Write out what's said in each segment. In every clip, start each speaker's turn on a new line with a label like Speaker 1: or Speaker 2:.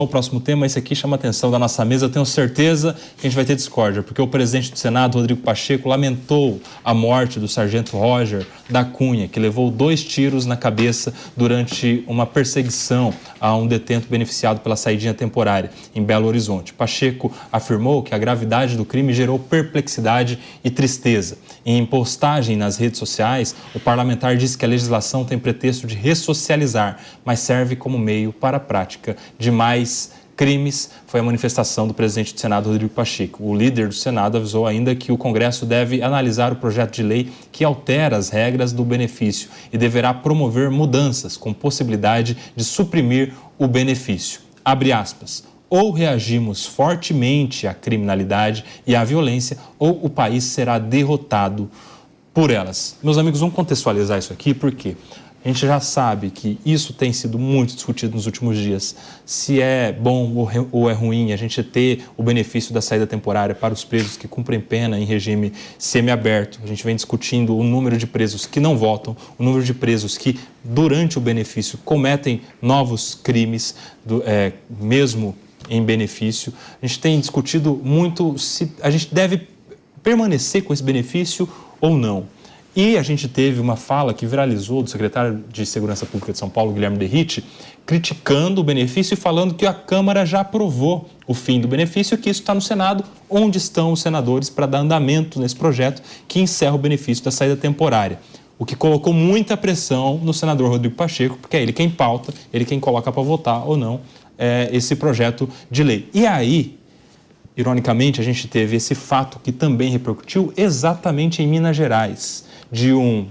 Speaker 1: O próximo tema, esse aqui chama a atenção da nossa mesa. Eu tenho certeza que a gente vai ter discórdia, porque o presidente do Senado, Rodrigo Pacheco, lamentou a morte do sargento Roger da Cunha, que levou 2 tiros na cabeça durante uma perseguição a um detento beneficiado pela saidinha temporária em Belo Horizonte. Pacheco afirmou que a gravidade do crime gerou perplexidade e tristeza. Em postagem nas redes sociais, o parlamentar disse que a legislação tem pretexto de ressocializar, mas serve como meio para a prática de mais crimes. Foi a manifestação do presidente do Senado, Rodrigo Pacheco. O líder do Senado avisou ainda que o Congresso deve analisar o projeto de lei que altera as regras do benefício e deverá promover mudanças com possibilidade de suprimir o benefício. Abre aspas. Ou reagimos fortemente à criminalidade e à violência, ou o país será derrotado por elas. Meus amigos, vamos contextualizar isso aqui, porque a gente já sabe que isso tem sido muito discutido nos últimos dias. Se é bom ou é ruim a gente ter o benefício da saída temporária para os presos que cumprem pena em regime semiaberto. A gente vem discutindo o número de presos que não votam, o número de presos que, durante o benefício, cometem novos crimes, mesmo em benefício. A gente tem discutido muito se a gente deve permanecer com esse benefício ou não. E a gente teve uma fala que viralizou do secretário de Segurança Pública de São Paulo, Guilherme Derrite, criticando o benefício e falando que a Câmara já aprovou o fim do benefício e que isso está no Senado, onde estão os senadores para dar andamento nesse projeto que encerra o benefício da saída temporária. O que colocou muita pressão no senador Rodrigo Pacheco, porque é ele quem pauta, ele quem coloca para votar ou não esse projeto de lei. E aí, ironicamente, a gente teve esse fato que também repercutiu exatamente em Minas Gerais, de um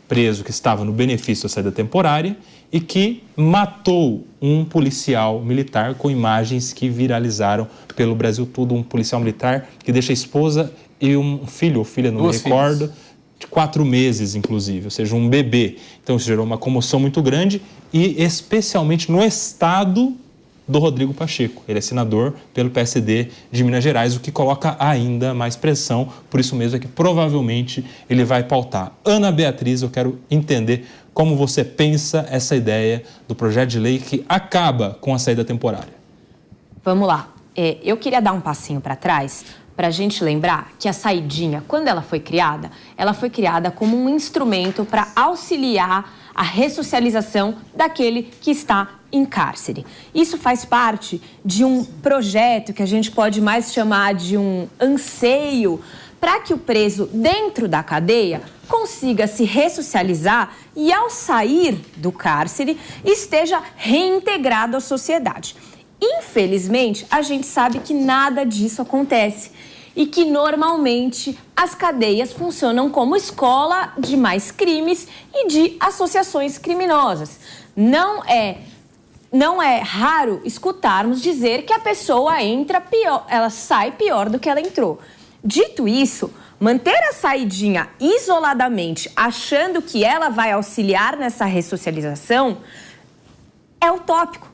Speaker 1: preso que estava no benefício da saída temporária e que matou um policial militar com imagens que viralizaram pelo Brasil todo. Um policial militar que deixa a esposa e um filho ou filha, não me recordo, de 4 meses, inclusive, ou seja, um bebê. Então isso gerou uma comoção muito grande e especialmente no estado do Rodrigo Pacheco. Ele é senador pelo PSD de Minas Gerais, o que coloca ainda mais pressão. Por isso mesmo é que provavelmente ele vai pautar. Ana Beatriz, eu quero entender como você pensa essa ideia do projeto de lei que acaba com a saída temporária.
Speaker 2: Vamos lá. Eu queria dar um passinho para trás para a gente lembrar que a saidinha, quando ela foi criada como um instrumento para auxiliar a ressocialização daquele que está em cárcere. Isso faz parte de um projeto que a gente pode mais chamar de um anseio para que o preso dentro da cadeia consiga se ressocializar e, ao sair do cárcere, esteja reintegrado à sociedade. Infelizmente, a gente sabe que nada disso acontece e que, normalmente, as cadeias funcionam como escola de mais crimes e de associações criminosas. Não é raro escutarmos dizer que a pessoa entra pior, ela sai pior do que ela entrou. Dito isso, manter a saidinha isoladamente, achando que ela vai auxiliar nessa ressocialização, é utópico.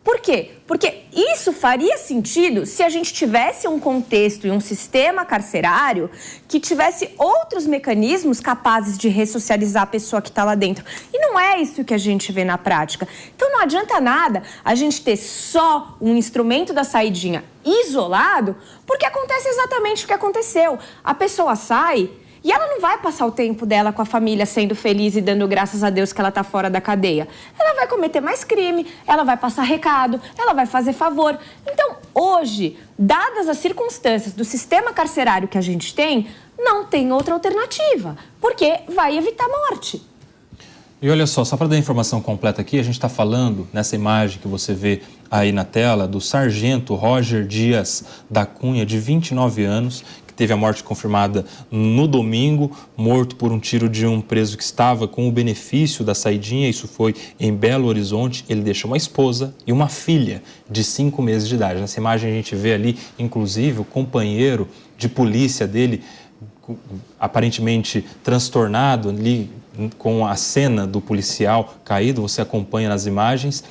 Speaker 2: Por quê? Porque isso faria sentido se a gente tivesse um contexto e um sistema carcerário que tivesse outros mecanismos capazes de ressocializar a pessoa que está lá dentro. E não é isso que a gente vê na prática. Então não adianta nada a gente ter só um instrumento da saidinha isolado, porque acontece exatamente o que aconteceu. A pessoa sai e ela não vai passar o tempo dela com a família sendo feliz e dando graças a Deus que ela está fora da cadeia. Ela vai cometer mais crime, ela vai passar recado, ela vai fazer favor. Então, hoje, dadas as circunstâncias do sistema carcerário que a gente tem, não tem outra alternativa, porque vai evitar morte.
Speaker 1: E olha só para dar a informação completa aqui, a gente está falando, nessa imagem que você vê aí na tela, do sargento Roger Dias da Cunha, de 29 anos, teve a morte confirmada no domingo, morto por um tiro de um preso que estava com o benefício da saidinha. Isso foi em Belo Horizonte. Ele deixou uma esposa e uma filha de 5 meses de idade. Nessa imagem a gente vê ali, inclusive, o companheiro de polícia dele, aparentemente transtornado ali com a cena do policial caído. Você acompanha nas imagens.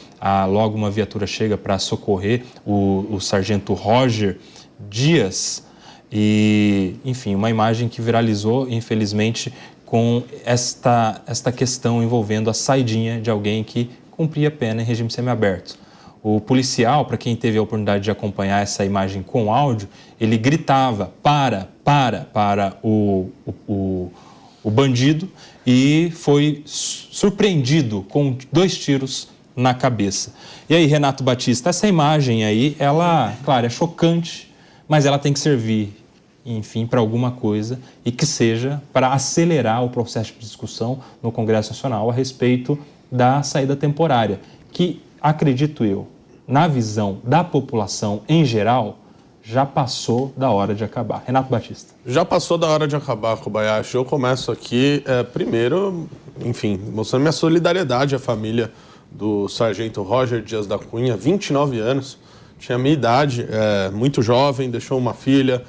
Speaker 1: Logo uma viatura chega para socorrer o sargento Roger Dias. E, enfim, uma imagem que viralizou, infelizmente, com esta questão envolvendo a saidinha de alguém que cumpria pena em regime semiaberto. O policial, para quem teve a oportunidade de acompanhar essa imagem com áudio, ele gritava para o bandido e foi surpreendido com 2 tiros na cabeça. E aí, Renato Batista, essa imagem aí, ela, claro, é chocante, mas ela tem que servir, enfim, para alguma coisa e que seja para acelerar o processo de discussão no Congresso Nacional a respeito da saída temporária, que, acredito eu, na visão da população em geral, já passou da hora de acabar. Renato Batista.
Speaker 3: Já passou da hora de acabar, Kobayashi. Eu começo aqui, primeiro, enfim, mostrando minha solidariedade à família do sargento Roger Dias da Cunha, 29 anos, tinha a minha idade, muito jovem, deixou uma filha,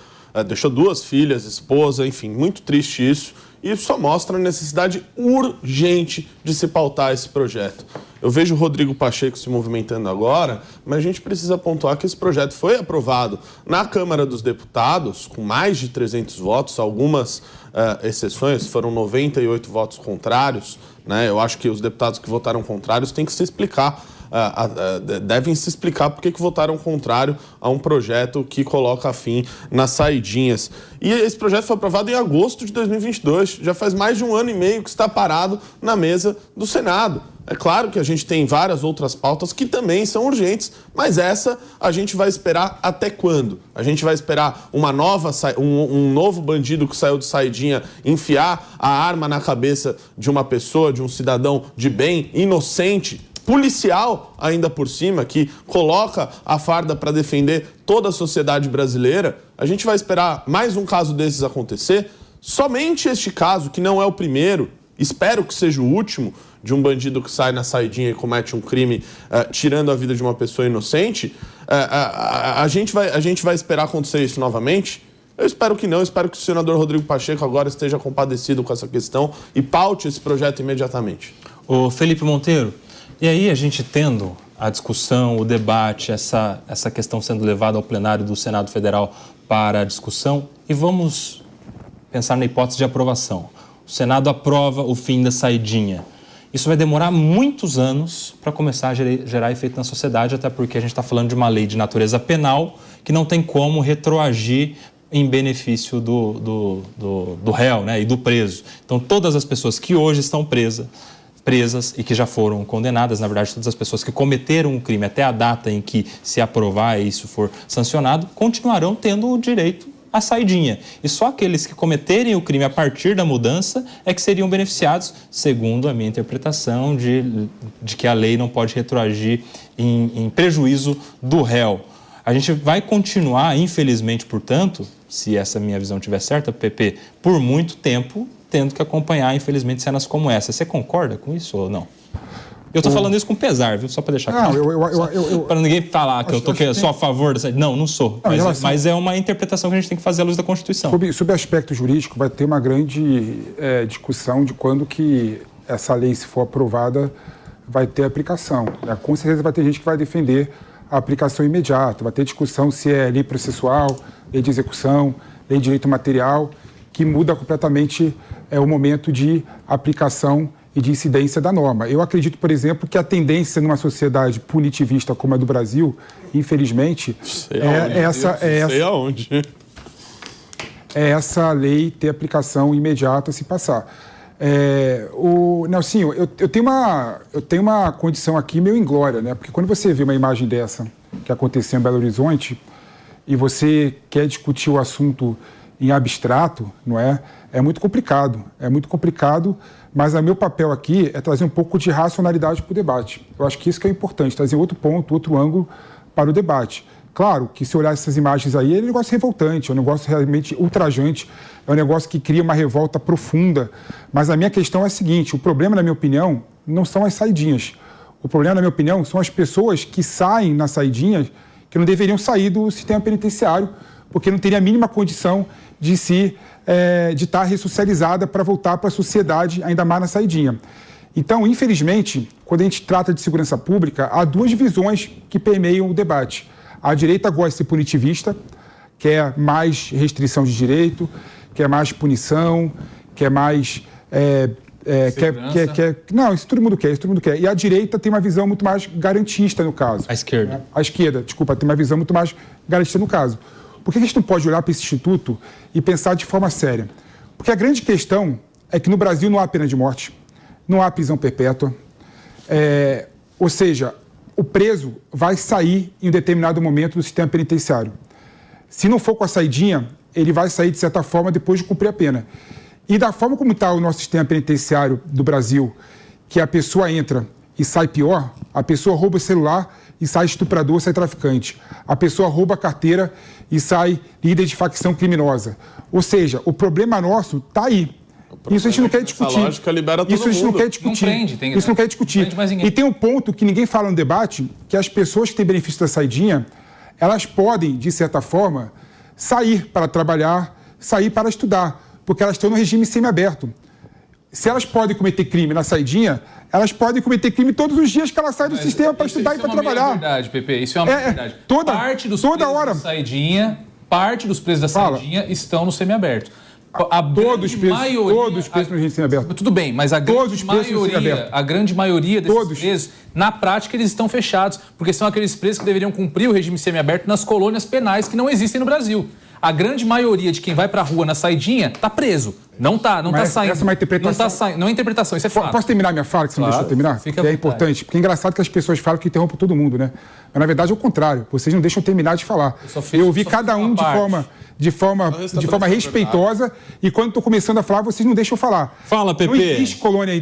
Speaker 3: deixou 2 filhas, esposa, enfim, muito triste isso. E isso só mostra a necessidade urgente de se pautar esse projeto. Eu vejo o Rodrigo Pacheco se movimentando agora, mas a gente precisa pontuar que esse projeto foi aprovado na Câmara dos Deputados, com mais de 300 votos, algumas exceções, foram 98 votos contrários, né? Eu acho que os deputados que votaram contrários têm que se explicar, devem se explicar por que votaram contrário a um projeto que coloca fim nas saidinhas. E esse projeto foi aprovado em agosto de 2022, já faz mais de 1 ano e meio que está parado na mesa do Senado. É claro que a gente tem várias outras pautas que também são urgentes, mas essa a gente vai esperar até quando? A gente vai esperar um novo bandido que saiu de saidinha enfiar a arma na cabeça de uma pessoa, de um cidadão de bem, inocente, policial ainda por cima, que coloca a farda para defender toda a sociedade brasileira? A gente vai esperar mais um caso desses acontecer? Somente este caso, que não é o primeiro, espero que seja o último, de um bandido que sai na saidinha e comete um crime tirando a vida de uma pessoa inocente, a gente vai esperar acontecer isso novamente? Eu espero que não, espero que o senador Rodrigo Pacheco agora esteja compadecido com essa questão e paute esse projeto imediatamente.
Speaker 1: Ô Felipe Monteiro, e aí a gente tendo a discussão, o debate, essa questão sendo levada ao plenário do Senado Federal para a discussão, e vamos pensar na hipótese de aprovação. O Senado aprova o fim da saidinha. Isso vai demorar muitos anos para começar a gerar efeito na sociedade, até porque a gente está falando de uma lei de natureza penal que não tem como retroagir em benefício do réu, né, e do preso. Então, todas as pessoas que hoje estão presas e que já foram condenadas, na verdade, todas as pessoas que cometeram um crime até a data em que se aprovar e isso for sancionado, continuarão tendo o direito à saidinha. E só aqueles que cometerem o crime a partir da mudança é que seriam beneficiados, segundo a minha interpretação de que a lei não pode retroagir em prejuízo do réu. A gente vai continuar, infelizmente, portanto, se essa minha visão estiver certa, PP, por muito tempo, tendo que acompanhar, infelizmente, cenas como essa. Você concorda com isso ou não? Eu estou falando isso com pesar, viu? Só para deixar claro. Para ninguém falar que eu sou a favor dessa... Não sou. Mas é uma interpretação que a gente tem que fazer à luz da Constituição.
Speaker 4: Sob aspecto jurídico, vai ter uma grande discussão de quando que essa lei, se for aprovada, vai ter aplicação. Com certeza vai ter gente que vai defender a aplicação imediata. Vai ter discussão se é lei processual, lei de execução, lei de direito material, que muda completamente o momento de aplicação e de incidência da norma. Eu acredito, por exemplo, que a tendência numa sociedade punitivista como a do Brasil, infelizmente, é essa lei ter aplicação imediata se passar. Nelsinho, eu tenho uma condição aqui meio inglória, né? Porque quando você vê uma imagem dessa que aconteceu em Belo Horizonte e você quer discutir o assunto em abstrato, não é? É muito complicado, mas o meu papel aqui é trazer um pouco de racionalidade para o debate. Eu acho que isso que é importante, trazer outro ponto, outro ângulo para o debate. Claro que se olhar essas imagens aí, é um negócio revoltante, é um negócio realmente ultrajante, é um negócio que cria uma revolta profunda. Mas a minha questão é a seguinte, o problema, na minha opinião, não são as saidinhas. O problema, na minha opinião, são as pessoas que saem nas saidinhas que não deveriam sair do sistema penitenciário, porque não teria a mínima condição de estar ressocializada para voltar para a sociedade, ainda mais na saidinha. Então, infelizmente, quando a gente trata de segurança pública, há 2 visões que permeiam o debate. A direita gosta de ser punitivista, quer mais restrição de direito, quer mais punição, quer mais Não, isso todo mundo quer, E a direita tem uma visão muito mais garantista no caso.
Speaker 1: A esquerda.
Speaker 4: A esquerda, desculpa, tem uma visão muito mais garantista no caso. Por que a gente não pode olhar para esse instituto e pensar de forma séria? Porque a grande questão é que no Brasil não há pena de morte, não há prisão perpétua. Ou seja, o preso vai sair em um determinado momento do sistema penitenciário. Se não for com a saidinha, ele vai sair, de certa forma, depois de cumprir a pena. E da forma como está o nosso sistema penitenciário do Brasil, que a pessoa entra e sai pior, a pessoa rouba o celular e sai estuprador, sai traficante. A pessoa rouba a carteira e sai líder de facção criminosa. Ou seja, o problema nosso está aí. Isso a gente não quer discutir.
Speaker 3: Lógica libera todo
Speaker 4: Isso a gente não
Speaker 3: mundo.
Speaker 4: quer discutir.
Speaker 5: Não prende,
Speaker 4: Isso não quer discutir.
Speaker 5: Não prende mais ninguém.
Speaker 4: E tem um ponto que ninguém fala no debate, que as pessoas que têm benefício da saidinha, elas podem, de certa forma, sair para trabalhar, sair para estudar, porque elas estão no regime semiaberto. Se elas podem cometer crime na saidinha, elas podem cometer crime todos os dias que elas saem do sistema para estudar e para trabalhar.
Speaker 5: Isso é verdade, Pepe. Isso é uma verdade. Parte dos presos da saidinha estão no semiaberto.
Speaker 4: Todos presos no regime semiaberto.
Speaker 5: Tudo bem, mas a grande maioria desses presos, na prática, eles estão fechados, porque são aqueles presos que deveriam cumprir o regime semiaberto nas colônias penais que não existem no Brasil. A grande maioria de quem vai pra rua na saidinha está preso. Não tá saindo. Essa é uma interpretação. Não tá saindo. Não é interpretação, isso é fato.
Speaker 4: Posso terminar minha fala, que você não deixou terminar? É importante, porque é engraçado que as pessoas falam que interrompem todo mundo, né? Mas na verdade é o contrário. Vocês não deixam terminar de falar. Eu ouvi cada um de forma respeitosa, e quando estou começando a falar, vocês não deixam falar.
Speaker 1: Fala, Pepe.
Speaker 4: Não existe colônia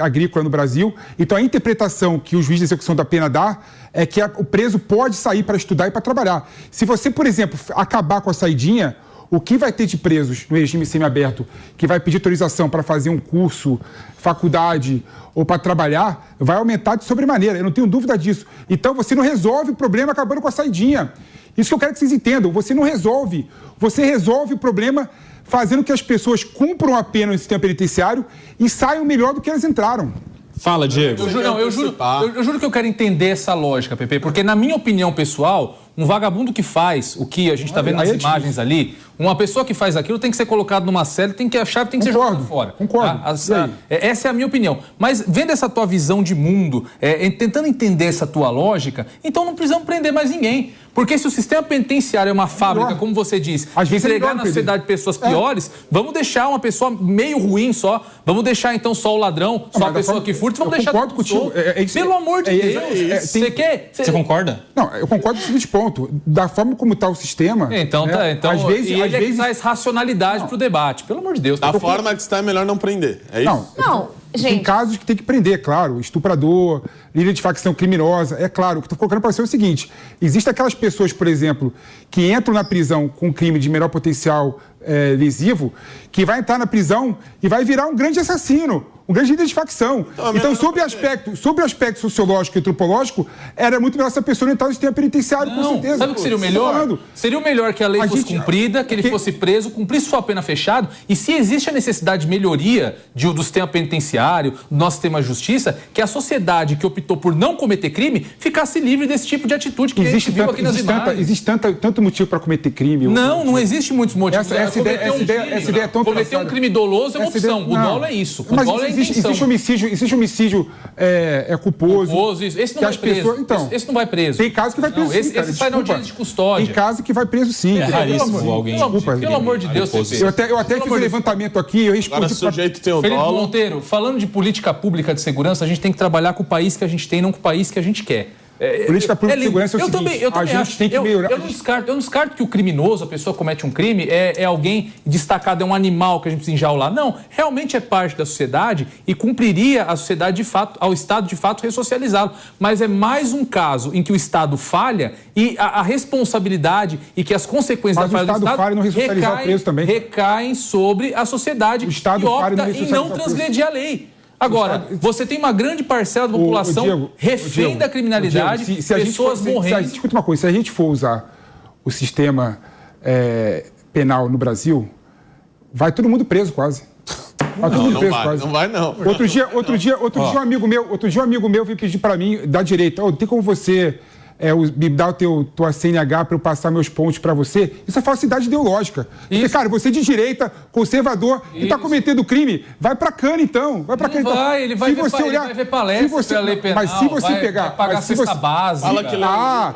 Speaker 4: agrícola no Brasil, então a interpretação que o juiz de execução da pena dá é que o preso pode sair para estudar e para trabalhar. Se você, por exemplo, acabar com a saidinha, o que vai ter de presos no regime semiaberto que vai pedir autorização para fazer um curso, faculdade ou para trabalhar, vai aumentar de sobremaneira. Eu não tenho dúvida disso. Então você não resolve o problema acabando com a saidinha. Isso que eu quero que vocês entendam. Você não resolve. Você resolve o problema fazendo que as pessoas cumpram a pena no sistema penitenciário e saiam melhor do que elas entraram.
Speaker 1: Fala, Diego.
Speaker 5: Eu juro que eu quero entender essa lógica, Pepe, porque na minha opinião pessoal, um vagabundo que faz o que a gente está vendo nas imagens ali, uma pessoa que faz aquilo tem que ser colocado numa cela, tem que ser jogado fora.
Speaker 4: Concordo.
Speaker 5: Essa é a minha opinião. Mas vendo essa tua visão de mundo, tentando entender essa tua lógica, então não precisamos prender mais ninguém. Porque se o sistema penitenciário é uma fábrica, como você diz, de entregar na sociedade pessoas piores, vamos deixar uma pessoa meio ruim só, vamos deixar então só o ladrão, só a pessoa que furta, vamos deixar tudo solto. Pelo amor de Deus.
Speaker 1: Você concorda?
Speaker 4: Não, eu concordo com o seguinte ponto. Da forma como está o sistema...
Speaker 5: Então, às vezes traz racionalidade para o debate. Pelo amor de Deus.
Speaker 3: Da forma que está, é melhor não prender. É isso?
Speaker 2: Não, gente...
Speaker 4: Tem casos que tem que prender, claro. Estuprador, líder de facção criminosa. É claro. O que eu estou colocando para você é o seguinte. Existem aquelas pessoas, por exemplo, que entram na prisão com crime de menor potencial lesivo, que vai entrar na prisão e vai virar um grande assassino, um grande líder de facção. Então, sob o aspecto sociológico e antropológico, era muito melhor essa pessoa não entrar no sistema penitenciário, com certeza.
Speaker 5: Sabe o que seria o melhor? Seria o melhor que a lei fosse cumprida, que ele fosse preso, cumprisse sua pena fechado, e se existe a necessidade de melhoria do sistema penitenciário, do nosso sistema de justiça, que a sociedade que optou por não cometer crime ficasse livre desse tipo de atitude que a gente viu aqui nas imagens.
Speaker 4: Existe tanto motivo para cometer crime.
Speaker 5: Não existe muitos motivos.
Speaker 4: Essa ideia é tão
Speaker 5: cometer um crime doloso é uma opção. O dolo é isso. O dolo é a intenção.
Speaker 4: Existe homicídio culposo.
Speaker 5: Esse não vai preso. Esse não vai preso.
Speaker 4: Tem caso que vai preso,
Speaker 5: esse sai na audiência de custódia.
Speaker 4: Tem caso que vai preso, sim.
Speaker 1: É raríssimo alguém...
Speaker 5: Pelo amor de Deus,
Speaker 4: eu até fiz um levantamento aqui, eu respondi...
Speaker 3: Agora, sujeito tem o
Speaker 5: Felipe
Speaker 3: dolo.
Speaker 5: Monteiro, falando de política pública de segurança, a gente tem que trabalhar com o país que a gente tem, não com o país que a gente quer.
Speaker 4: Política pública de segurança é o seguinte,
Speaker 5: eu também
Speaker 4: a gente
Speaker 5: acho,
Speaker 4: tem que melhorar.
Speaker 5: Eu não descarto que o criminoso, a pessoa que comete um crime, é alguém destacado, é um animal que a gente precisa enjaular. Não, realmente é parte da sociedade e cumpriria a sociedade de fato, ao Estado de fato ressocializá-lo. Mas é mais um caso em que o Estado falha e a responsabilidade e que as consequências da falha do Estado recaem sobre a sociedade que opta em não transgredir a lei. Agora, você tem uma grande parcela da população refém da criminalidade, pessoas morrendo.
Speaker 4: Escuta uma coisa, se a gente for usar o sistema penal no Brasil, vai todo mundo preso quase. Vai todo mundo preso quase.
Speaker 3: Não vai, não.
Speaker 4: Outro dia um amigo meu veio pedir para mim, da direita, tem como você me dá tua CNH para eu passar meus pontos para você. Isso é falsidade ideológica. Porque, cara, você de direita, conservador, e está cometendo crime, vai para cana, então. Vai para cana.
Speaker 5: Vai, ele vai ver palestra pela lei penal,
Speaker 4: mas se você pegar...
Speaker 5: vai pagar cesta básica.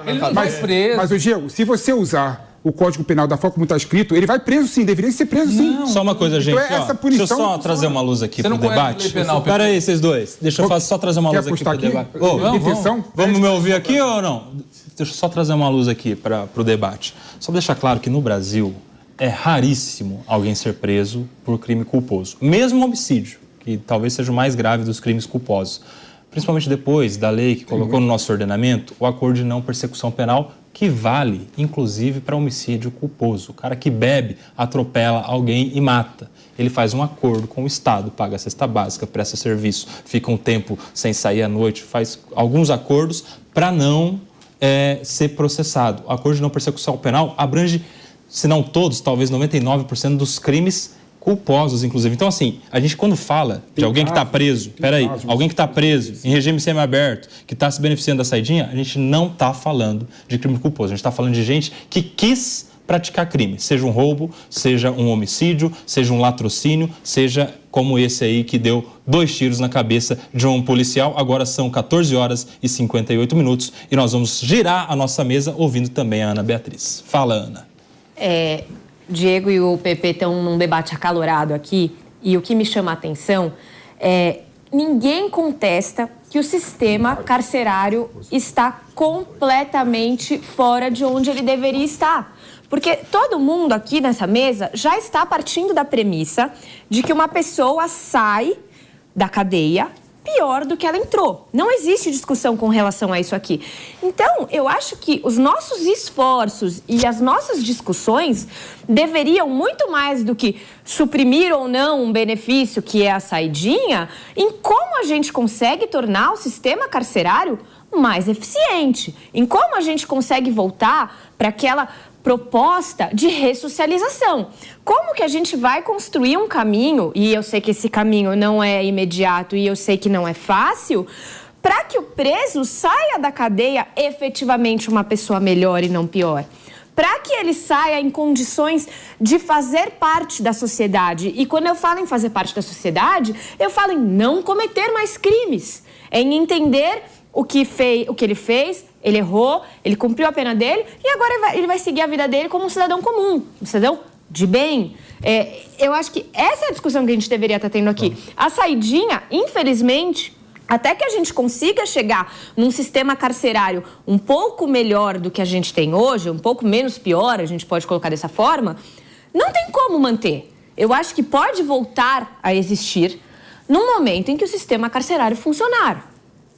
Speaker 3: Ele
Speaker 5: não vai preso.
Speaker 4: Mas, Diego, se você usar o Código Penal da forma como está escrito, ele vai preso sim, deveria ser preso sim.
Speaker 1: Só uma coisa, gente,
Speaker 4: então, essa punição,
Speaker 1: deixa eu só trazer uma luz aqui pro debate. Espera aí, vocês dois. Deixa eu só trazer uma luz aqui pro debate. Vamos me ouvir aqui ou não? Deixa eu só trazer uma luz aqui para o debate. Só para deixar claro que no Brasil é raríssimo alguém ser preso por crime culposo. Mesmo homicídio, que talvez seja o mais grave dos crimes culposos. Principalmente depois da lei que colocou no nosso ordenamento o acordo de não persecução penal, que vale, inclusive, para homicídio culposo. O cara que bebe, atropela alguém e mata. Ele faz um acordo com o Estado, paga a cesta básica, presta serviço, fica um tempo sem sair à noite, faz alguns acordos para não ser processado. O acordo de não persecução penal abrange, se não todos, talvez 99% dos crimes culposos, inclusive. Então, assim, a gente quando fala de alguém que está preso, alguém que está preso em regime semiaberto, que está se beneficiando da saidinha, a gente não está falando de crime culposo, a gente está falando de gente que quis praticar crime, seja um roubo, seja um homicídio, seja um latrocínio, seja como esse aí que deu 2 tiros na cabeça de um policial. Agora são 14 horas e 58 minutos e nós vamos girar a nossa mesa ouvindo também a Ana Beatriz. Fala, Ana.
Speaker 2: Diego e o PP estão num debate acalorado aqui e o que me chama a atenção é ninguém contesta que o sistema carcerário está completamente fora de onde ele deveria estar. Porque todo mundo aqui nessa mesa já está partindo da premissa de que uma pessoa sai da cadeia pior do que ela entrou. Não existe discussão com relação a isso aqui. Então, eu acho que os nossos esforços e as nossas discussões deveriam, muito mais do que suprimir ou não um benefício que é a saidinha, em como a gente consegue tornar o sistema carcerário mais eficiente, em como a gente consegue voltar para aquela proposta de ressocialização. Como que a gente vai construir um caminho, e eu sei que esse caminho não é imediato e eu sei que não é fácil, para que o preso saia da cadeia efetivamente uma pessoa melhor e não pior? Para que ele saia em condições de fazer parte da sociedade. E quando eu falo em fazer parte da sociedade, eu falo em não cometer mais crimes, em entender o que ele fez, ele errou, ele cumpriu a pena dele e agora ele vai seguir a vida dele como um cidadão comum, um cidadão de bem. Eu acho que essa é a discussão que a gente deveria estar tendo aqui. A saidinha, infelizmente, até que a gente consiga chegar num sistema carcerário um pouco melhor do que a gente tem hoje, um pouco menos pior, a gente pode colocar dessa forma, não tem como manter. Eu acho que pode voltar a existir num momento em que o sistema carcerário funcionar.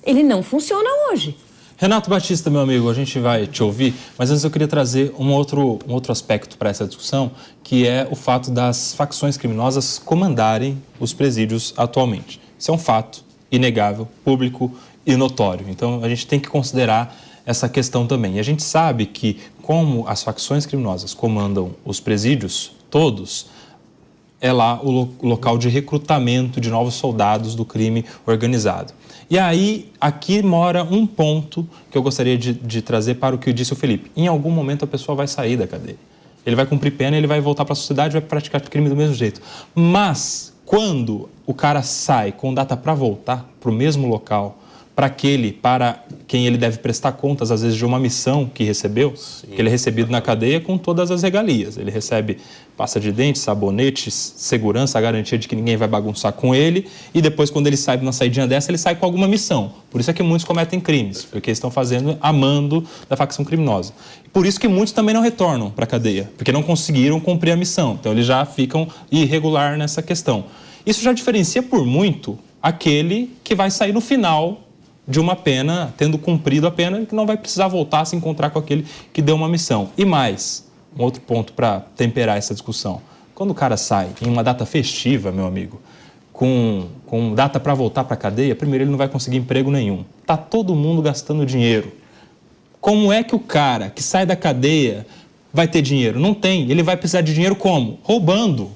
Speaker 2: Ele não funciona hoje.
Speaker 1: Renato Batista, meu amigo, a gente vai te ouvir, mas antes eu queria trazer um outro aspecto para essa discussão, que é o fato das facções criminosas comandarem os presídios atualmente. Isso é um fato inegável, público e notório. Então, a gente tem que considerar essa questão também. E a gente sabe que, como as facções criminosas comandam os presídios todos, é lá o local de recrutamento de novos soldados do crime organizado. E aí, aqui mora um ponto que eu gostaria de trazer para o que disse o Felipe. Em algum momento a pessoa vai sair da cadeia. Ele vai cumprir pena, ele vai voltar para a sociedade, vai praticar crime do mesmo jeito. Mas, quando o cara sai com data para voltar para o mesmo local, para quem ele deve prestar contas, às vezes, de uma missão que recebeu, que ele é recebido na cadeia com todas as regalias. Ele recebe pasta de dente, sabonete, segurança, a garantia de que ninguém vai bagunçar com ele, e depois, quando ele sai numa saidinha dessa, ele sai com alguma missão. Por isso é que muitos cometem crimes, porque estão fazendo a mando da facção criminosa. Por isso que muitos também não retornam para a cadeia, porque não conseguiram cumprir a missão. Então, eles já ficam irregular nessa questão. Isso já diferencia por muito aquele que vai sair no final de uma pena, tendo cumprido a pena, que não vai precisar voltar a se encontrar com aquele que deu uma missão. E mais, um outro ponto para temperar essa discussão. Quando o cara sai em uma data festiva, meu amigo, com data para voltar para a cadeia, primeiro, ele não vai conseguir emprego nenhum. Está todo mundo gastando dinheiro. Como é que o cara que sai da cadeia vai ter dinheiro? Não tem. Ele vai precisar de dinheiro como? Roubando.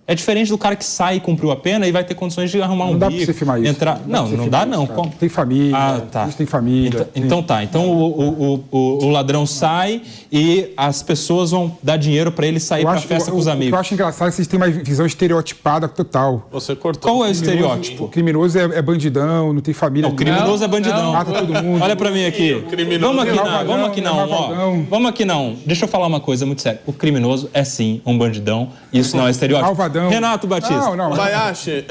Speaker 1: É diferente do cara que sai e cumpriu a pena e vai ter condições de arrumar um bico.
Speaker 4: Não dá pra você filmar isso.
Speaker 1: Entrar... Não dá não.
Speaker 4: Tem família, tem família.
Speaker 1: Então tá. Então o ladrão sai e as pessoas vão dar dinheiro para ele sair pra festa com os amigos.
Speaker 4: O que eu acho engraçado é que vocês têm uma visão estereotipada total.
Speaker 3: Você cortou.
Speaker 1: Qual é o estereótipo?
Speaker 4: O criminoso é bandidão, não tem família.
Speaker 1: O criminoso é bandidão.
Speaker 4: Mata todo mundo.
Speaker 1: Olha pra mim aqui. Vamos aqui não. Deixa eu falar uma coisa muito séria. O criminoso é sim um bandidão. Isso não é estereótipo.
Speaker 4: Malvadão.
Speaker 1: Renato Batista.
Speaker 4: Não.
Speaker 3: Bayashi,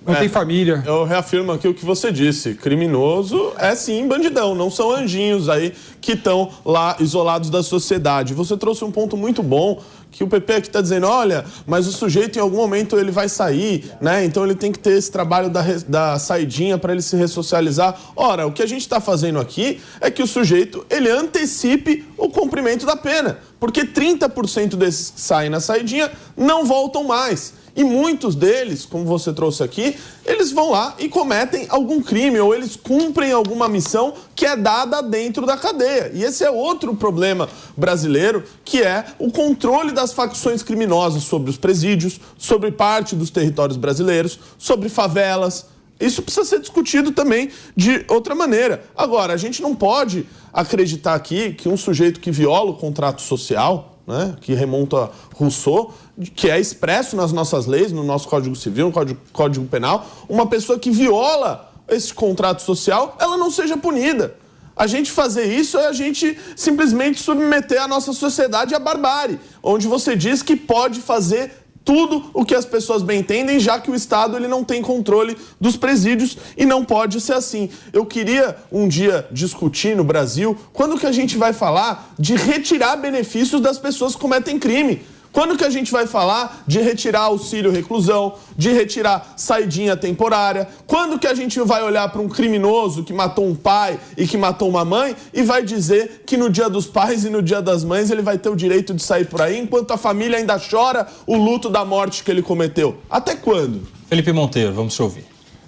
Speaker 4: não tem família.
Speaker 3: Eu reafirmo aqui o que você disse. Criminoso é sim bandidão, não são anjinhos aí que estão lá isolados da sociedade. Você trouxe um ponto muito bom, que o PP aqui está dizendo, olha, mas o sujeito em algum momento ele vai sair, né? Então ele tem que ter esse trabalho da saidinha para ele se ressocializar. Ora, o que a gente está fazendo aqui é que o sujeito ele antecipe o cumprimento da pena, porque 30% desses que saem na saidinha não voltam mais. E muitos deles, como você trouxe aqui, eles vão lá e cometem algum crime ou eles cumprem alguma missão que é dada dentro da cadeia. E esse é outro problema brasileiro, que é o controle das facções criminosas sobre os presídios, sobre parte dos territórios brasileiros, sobre favelas. Isso precisa ser discutido também de outra maneira. Agora, a gente não pode acreditar aqui que um sujeito que viola o contrato social, né, que remonta a Rousseau, que é expresso nas nossas leis, no nosso Código Civil, no Código Penal, uma pessoa que viola esse contrato social, ela não seja punida. A gente fazer isso é a gente simplesmente submeter a nossa sociedade à barbárie, onde você diz que pode fazer tudo o que as pessoas bem entendem, já que o Estado ele não tem controle dos presídios e não pode ser assim. Eu queria um dia discutir no Brasil quando que a gente vai falar de retirar benefícios das pessoas que cometem crime. Quando que a gente vai falar de retirar auxílio reclusão, de retirar saidinha temporária? Quando que a gente vai olhar para um criminoso que matou um pai e que matou uma mãe e vai dizer que no dia dos pais e no dia das mães ele vai ter o direito de sair por aí enquanto a família ainda chora o luto da morte que ele cometeu? Até quando?
Speaker 1: Felipe Monteiro, vamos te ouvir.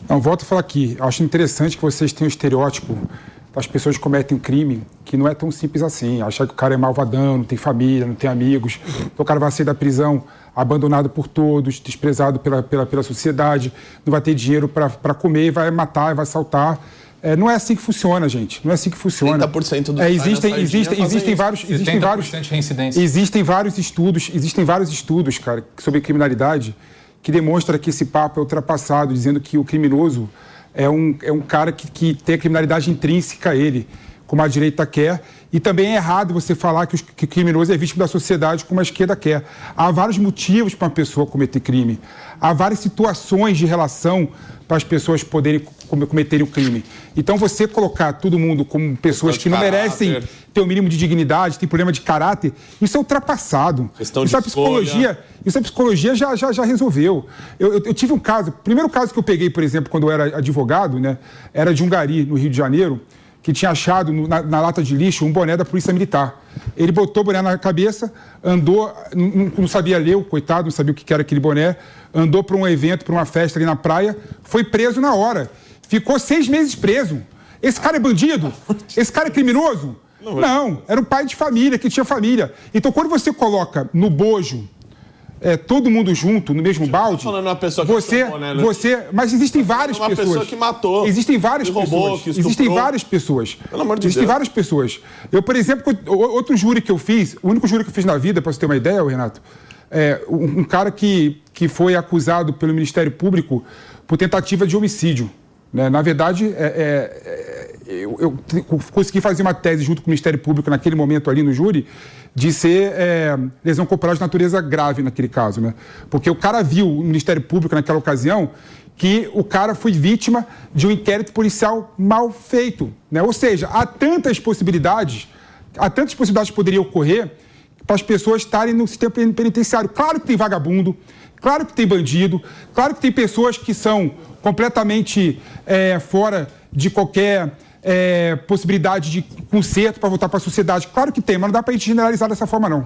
Speaker 4: Não, volto a falar aqui. Eu acho interessante que vocês tenham um estereótipo das pessoas que cometem um crime que não é tão simples assim. Achar que o cara é malvadão, não tem família, não tem amigos. Então o cara vai sair da prisão abandonado por todos, desprezado pela sociedade, não vai ter dinheiro para comer, vai matar, vai assaltar. Não é assim que funciona, gente. Não é assim que funciona.
Speaker 3: 30% dos
Speaker 4: existem vários estudos, cara, sobre criminalidade que demonstram que esse papo é ultrapassado, dizendo que o criminoso é um cara que tem a criminalidade intrínseca a ele, como a direita quer. E também é errado você falar que o criminoso é vítima da sociedade, como a esquerda quer. Há vários motivos para uma pessoa cometer crime. Há várias situações de relação para as pessoas poderem cometerem o crime. Então, você colocar todo mundo como pessoas que não merecem ter o mínimo de dignidade, tem problema de caráter, isso é ultrapassado. Isso a psicologia já resolveu. Eu tive um caso, o primeiro caso que eu peguei, por exemplo, quando eu era advogado, né, era de um gari, no Rio de Janeiro, que tinha achado na lata de lixo um boné da Polícia Militar. Ele botou o boné na cabeça, andou, não sabia ler, o coitado, não sabia o que era aquele boné, andou para um evento, para uma festa ali na praia, foi preso na hora. Ficou 6 meses preso. Esse cara é bandido? Esse cara é criminoso? Não, era um pai de família, que tinha família. Então, quando você coloca no bojo todo mundo junto, no mesmo balde,
Speaker 3: falando uma pessoa que
Speaker 4: mas existem várias pessoas.
Speaker 3: Uma pessoa que matou,
Speaker 4: existem várias
Speaker 3: que roubou,
Speaker 4: pessoas.
Speaker 3: que estuprou.
Speaker 4: Existem várias pessoas.
Speaker 3: Pelo amor de
Speaker 4: Existem
Speaker 3: Deus.
Speaker 4: várias pessoas. Eu, por exemplo, outro júri que eu fiz, o único júri que eu fiz na vida, para você ter uma ideia, Renato, um cara que foi acusado pelo Ministério Público por tentativa de homicídio. Né? Na verdade, eu consegui fazer uma tese junto com o Ministério Público naquele momento ali no júri de ser lesão corporal de natureza grave naquele caso, né? Porque o cara viu, o Ministério Público naquela ocasião, que o cara foi vítima de um inquérito policial mal feito, né? Ou seja, há tantas possibilidades que poderiam ocorrer para as pessoas estarem no sistema penitenciário. Claro que tem vagabundo, claro que tem bandido, claro que tem pessoas que são completamente fora de qualquer possibilidade de conserto para voltar para a sociedade. Claro que tem, mas não dá para a gente generalizar dessa forma, não.